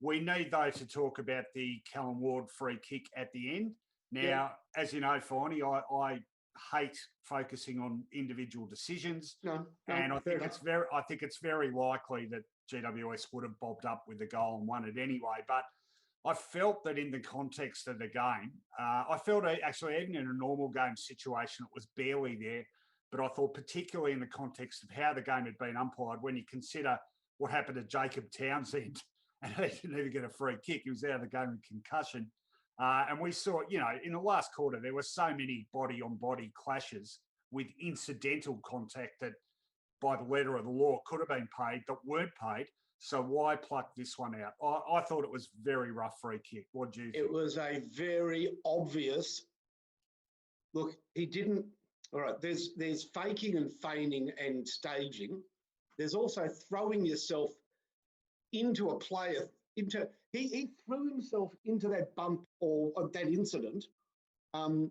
We need, though, to talk about the Callan Ward free kick at the end. Now, as you know, Finey, I hate focusing on individual decisions. And I think it's very likely that GWS would have bobbed up with the goal and won it anyway. But I felt that in the context of the game, I felt actually even in a normal game situation, it was barely there. But I thought particularly in the context of how the game had been umpired, when you consider what happened to Jacob Townsend, and he didn't even get a free kick. He was out of the game with concussion. And we saw, in the last quarter, there were so many body-on-body clashes with incidental contact that, by the letter of the law, could have been paid, that weren't paid. So why pluck this one out? I thought it was very rough free kick. What do you think? It was a very obvious... Look, he didn't... All right, there's faking and feigning and staging. There's also throwing yourself into a player... He threw himself into that bump or that incident in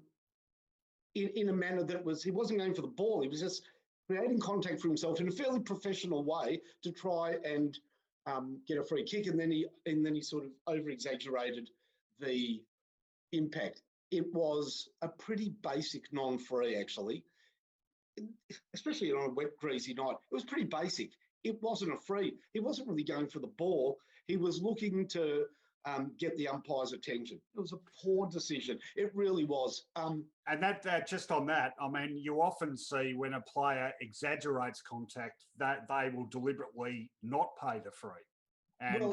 a manner that he wasn't going for the ball. He was just creating contact for himself in a fairly professional way to try and get a free kick, and then he sort of over-exaggerated the impact. It was a pretty basic non-free, actually, especially on a wet, greasy night. It was pretty basic. It wasn't a free. He wasn't really going for the ball. He was looking to get the umpire's attention. It was a poor decision. It really was. And that just on that, I mean, you often see when a player exaggerates contact that they will deliberately not pay the free. And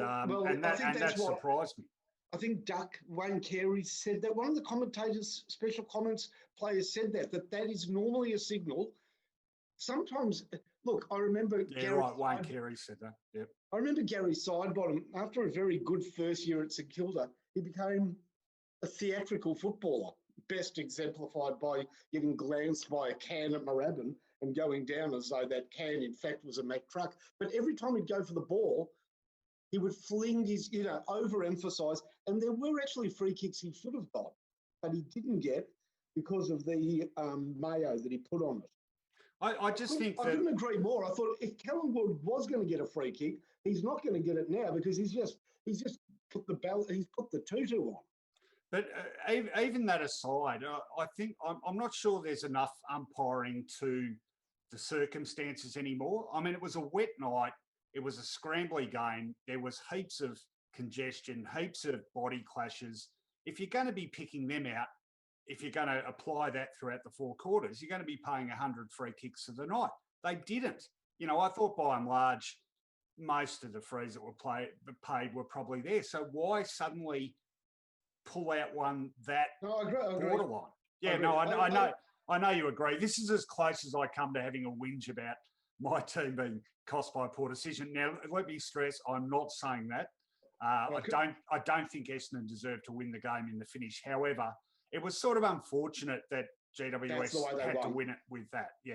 that surprised me. I think Wayne Carey said that. One of the commentators, special comments players said that is normally a signal. Sometimes, look, I remember... Wayne Carey said that, yep. I remember Gary Sidebottom, after a very good first year at St Kilda, he became a theatrical footballer, best exemplified by getting glanced by a can at Moorabbin and going down as though that can, in fact, was a Mack truck. But every time he'd go for the ball, he would fling his, overemphasise. And there were actually free kicks he should have got, but he didn't get because of the mayo that he put on it. I couldn't agree more. I thought if Callan Ward was going to get a free kick, he's not going to get it now because he's just put the tutu on. But even that aside, I think I'm not sure there's enough umpiring to the circumstances anymore. I mean, it was a wet night. It was a scrambly game. There was heaps of congestion, heaps of body clashes. If you're going to be picking them out, if you're going to apply that throughout the four quarters, you're going to be paying 100 free kicks for the night. They didn't. I thought by and large, most of the frees that were paid were probably there. So why suddenly pull out one that borderline? Yeah, I know you agree. This is as close as I come to having a whinge about my team being cost by a poor decision. Now, let me stress, I'm not saying that. I don't think Essendon deserved to win the game in the finish. However, it was sort of unfortunate that GWS had to win it with that. Yeah.